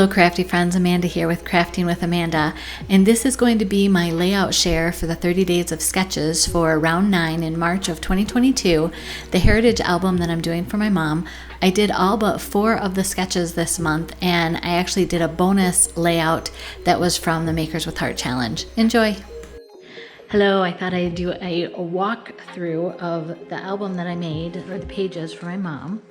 Hello crafty friends, Amanda here with Crafting with Amanda, and this is going to be my layout share for the 30 days of sketches for round 9 in March of 2022, the heritage album that I'm doing for my mom. I did all but 4 of the sketches this month, and I actually did a bonus layout that was from the Makers with Heart Challenge. Enjoy! Hello, I thought I'd do a walkthrough of the album that I made, or the pages for my mom.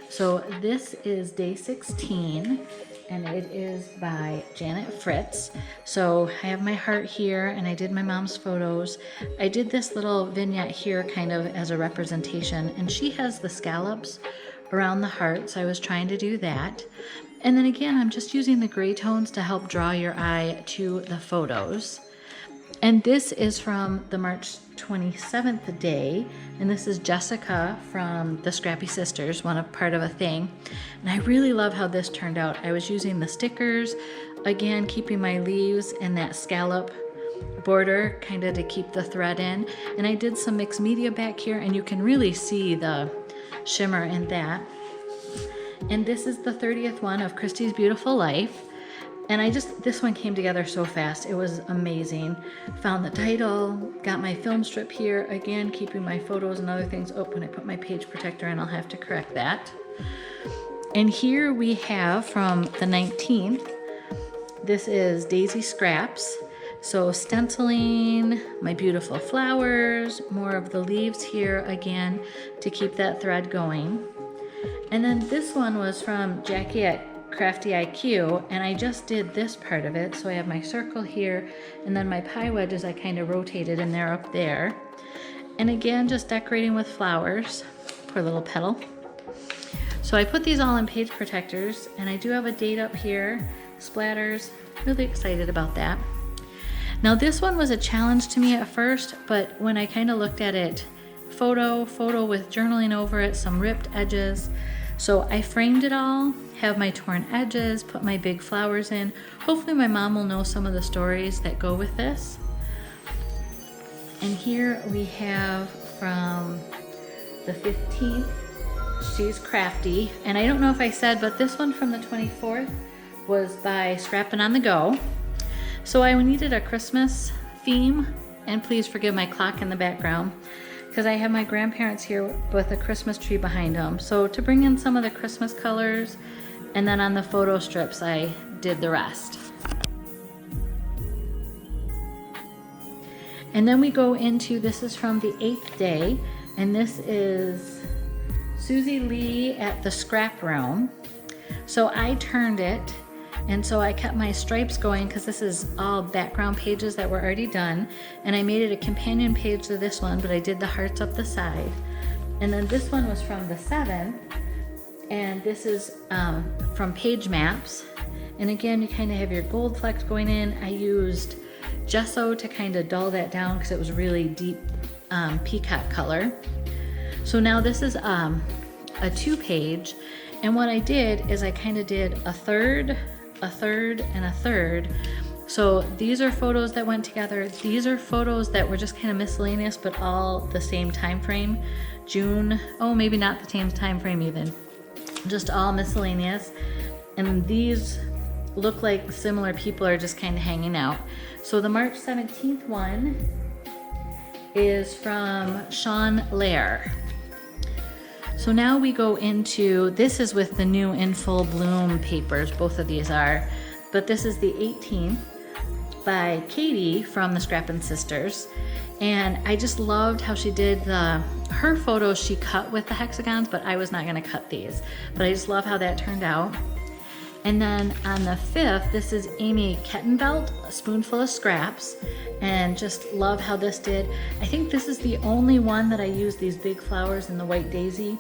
So this is day 16. And it is by Janet Fritz. So I have my heart here, and I did my mom's photos. I did this little vignette here kind of as a representation, and she has the scallops around the heart, so I was trying to do that. And then again, I'm just using the gray tones to help draw your eye to the photos. And this is from the March 27th day, and this is Jessica from the Scrappy Sisters, part of a thing. And I really love how this turned out. I was using the stickers, again keeping my leaves and that scallop border kind of to keep the thread in. And I did some mixed media back here, and you can really see the shimmer in that. And this is the 30th one of Christy's Beautiful Life. And this one came together so fast. It was amazing. Found the title, got my film strip here, again, keeping my photos and other things. Oh, when I put my page protector in, I'll have to correct that. And here we have from the 19th, this is Daisy Scraps. So stenciling, my beautiful flowers, more of the leaves here again to keep that thread going. And then this one was from Jackie at Crafty IQ, and I just did this part of it. So I have my circle here, and then my pie wedges I kind of rotated, and they're up there. And again, just decorating with flowers. Poor little petal. So I put these all in page protectors, and I do have a date up here, splatters. Really excited about that. Now this one was a challenge to me at first, but when I kind of looked at it, photo with journaling over it, some ripped edges. So I framed it all, have my torn edges, put my big flowers in. Hopefully my mom will know some of the stories that go with this. And here we have from the 15th, she's crafty. And I don't know if I said, but this one from the 24th was by Scrappin' on the Go. So I needed a Christmas theme, and please forgive my clock in the background, because I have my grandparents here with a Christmas tree behind them. So to bring in some of the Christmas colors, and then on the photo strips, I did the rest. And then we go into, this is from the 8th day, and this is Susie Lee at the Scrap Room. So I turned it, and so I kept my stripes going because this is all background pages that were already done, and I made it a companion page to this one, but I did the hearts up the side. And then this one was from the 7th, and this is from Page Maps. And again, you kind of have your gold flecks going in. I used gesso to kind of dull that down because it was really deep peacock color. So now this is a 2-page, and what I did is I kind of did a third, and a third. So these are photos that went together. These are photos that were just kind of miscellaneous, but all the same time frame. June, oh, maybe not the same time frame even. Just all miscellaneous. And these look like similar people are just kind of hanging out. So the March 17th one is from Sean Lair. So now we go into, this is with the new In Full Bloom papers, both of these are, but this is the 18th by Katie from the Scrappin' Sisters. And I just loved how she did her photos she cut with the hexagons, but I was not gonna cut these. But I just love how that turned out. And then on the 5th, this is Amy Kettenbelt, A Spoonful of Scraps, and just love how this did. I think this is the only one that I used these big flowers in the white daisy,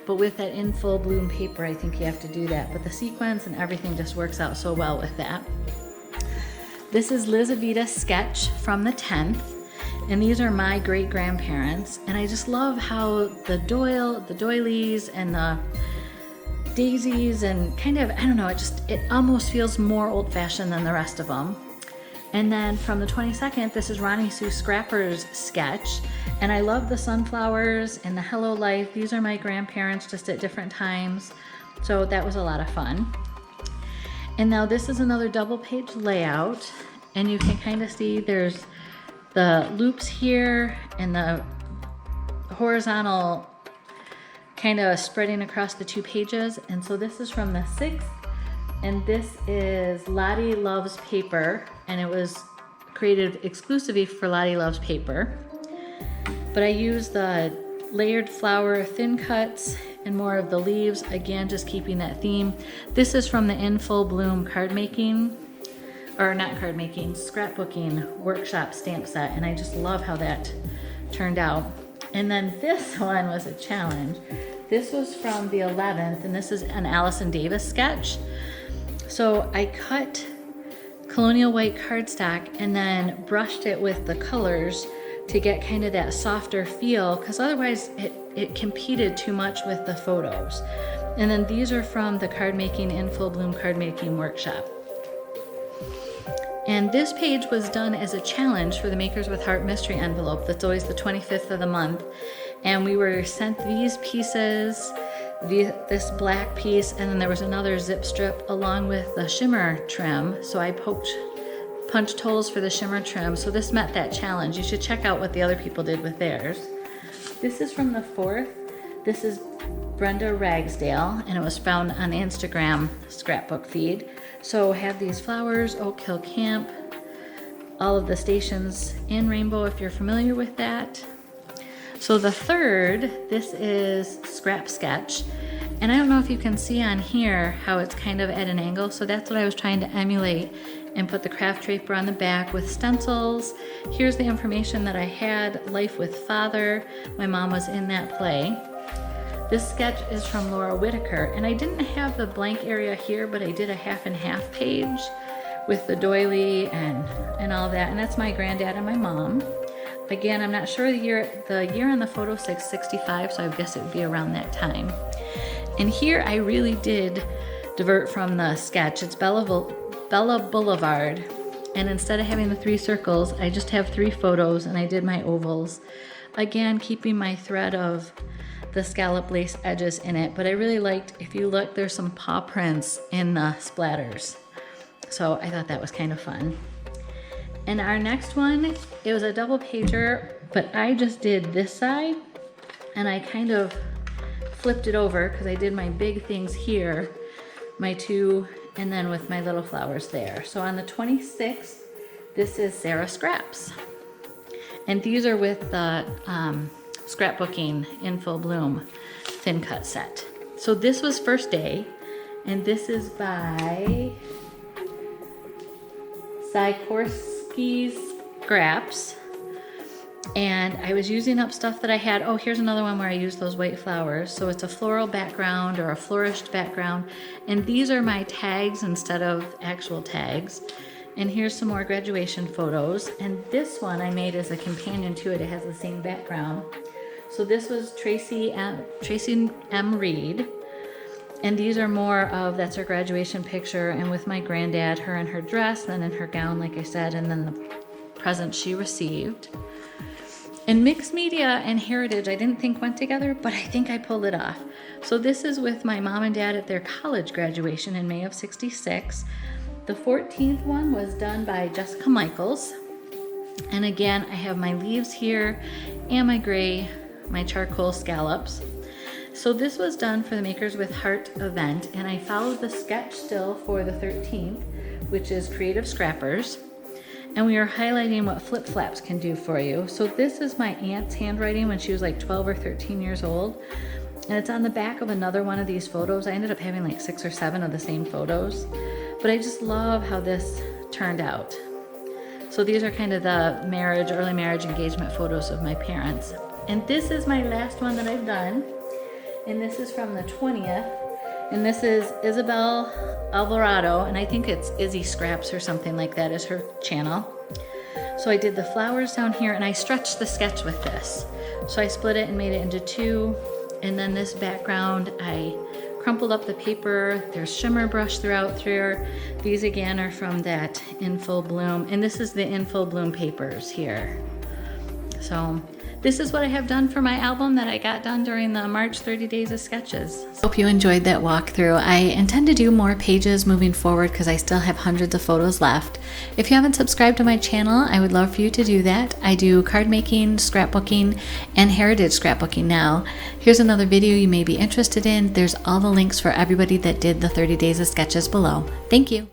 but with that In Full Bloom paper, I think you have to do that. But the sequence and everything just works out so well with that. This is Lizavita's sketch from the 10th, and these are my great-grandparents, and I just love how the doilies and the daisies and kind of, I don't know, it almost feels more old-fashioned than the rest of them. And then from the 22nd, this is Ronnie Sue Scrapper's sketch. And I love the sunflowers and the Hello Life. These are my grandparents just at different times. So that was a lot of fun. And now this is another double page layout, and you can kind of see there's the loops here and the horizontal kind of spreading across the 2 pages. And so this is from the 6th, and this is Lottie Loves Paper, and it was created exclusively for Lottie Loves Paper. But I used the layered flower thin cuts and more of the leaves, again just keeping that theme. This is from the In Full Bloom card making, or not card making, scrapbooking workshop stamp set, and I just love how that turned out. And then this one was a challenge. This was from the 11th, and this is an Allison Davis sketch. So I cut colonial white cardstock and then brushed it with the colors to get kind of that softer feel, because otherwise it competed too much with the photos. And then these are from the card making In Full Bloom card making workshop. And this page was done as a challenge for the Makers with Heart mystery envelope. That's always the 25th of the month. And we were sent these pieces, this black piece, and then there was another zip strip along with the shimmer trim. So I punched holes for the shimmer trim. So this met that challenge. You should check out what the other people did with theirs. This is from the 4th. This is Brenda Ragsdale, and it was found on the Instagram scrapbook feed. So have these flowers, Oak Hill Camp, all of the stations in rainbow if you're familiar with that. So the 3rd, this is Scrap Sketch. And I don't know if you can see on here how it's kind of at an angle. So that's what I was trying to emulate and put the craft draper on the back with stencils. Here's the information that I had, Life with Father. My mom was in that play. This sketch is from Laura Whitaker, and I didn't have the blank area here, but I did a half and half page with the doily and all of that. And that's my granddad and my mom. Again, I'm not sure the year on the photo says 65, so I guess it would be around that time. And here I really did divert from the sketch. It's Bella Boulevard, and instead of having the 3 circles, I just have 3 photos, and I did my ovals. Again, keeping my thread of the scallop lace edges in it, but I really liked, if you look, there's some paw prints in the splatters. So I thought that was kind of fun. And our next one, it was a double pager, but I just did this side and I kind of flipped it over because I did my big things here, my 2, and then with my little flowers there. So on the 26th, this is Sarah Scraps. And these are with the scrapbooking In Full Bloom thin cut set. So this was first day, and this is by Sikorsky's Scraps. And I was using up stuff that I had. Oh, here's another one where I used those white flowers. So it's a floral background or a flourished background. And these are my tags instead of actual tags. And here's some more graduation photos. And this one I made as a companion to it. It has the same background. So this was Tracy M. Reed. And these are more of, that's her graduation picture. And with my granddad, her in her dress, then in her gown, like I said, and then the present she received. And mixed media and heritage, I didn't think went together, but I think I pulled it off. So this is with my mom and dad at their college graduation in May of '66. The 14th one was done by Jessica Michaels. And again, I have my leaves here and my gray, my charcoal scallops. So this was done for the Makers with Heart event, and I followed the sketch still for the 13th, which is Creative Scrappers. And we are highlighting what flip flaps can do for you. So this is my aunt's handwriting when she was like 12 or 13 years old. And it's on the back of another one of these photos. I ended up having like 6 or 7 of the same photos. But I just love how this turned out. So these are kind of the early marriage engagement photos of my parents. And this is my last one that I've done. And this is from the 20th. And this is Isabel Alvarado, and I think it's Izzy Scraps or something like that is her channel. So I did the flowers down here, and I stretched the sketch with this. So I split it and made it into 2, and then this background, I crumpled up the paper. There's shimmer brush throughout here. These again are from that In Full Bloom, and this is the In Full Bloom papers here. So this is what I have done for my album that I got done during the March 30 Days of Sketches. Hope you enjoyed that walkthrough. I intend to do more pages moving forward because I still have hundreds of photos left. If you haven't subscribed to my channel, I would love for you to do that. I do card making, scrapbooking, and heritage scrapbooking now. Here's another video you may be interested in. There's all the links for everybody that did the 30 Days of Sketches below. Thank you.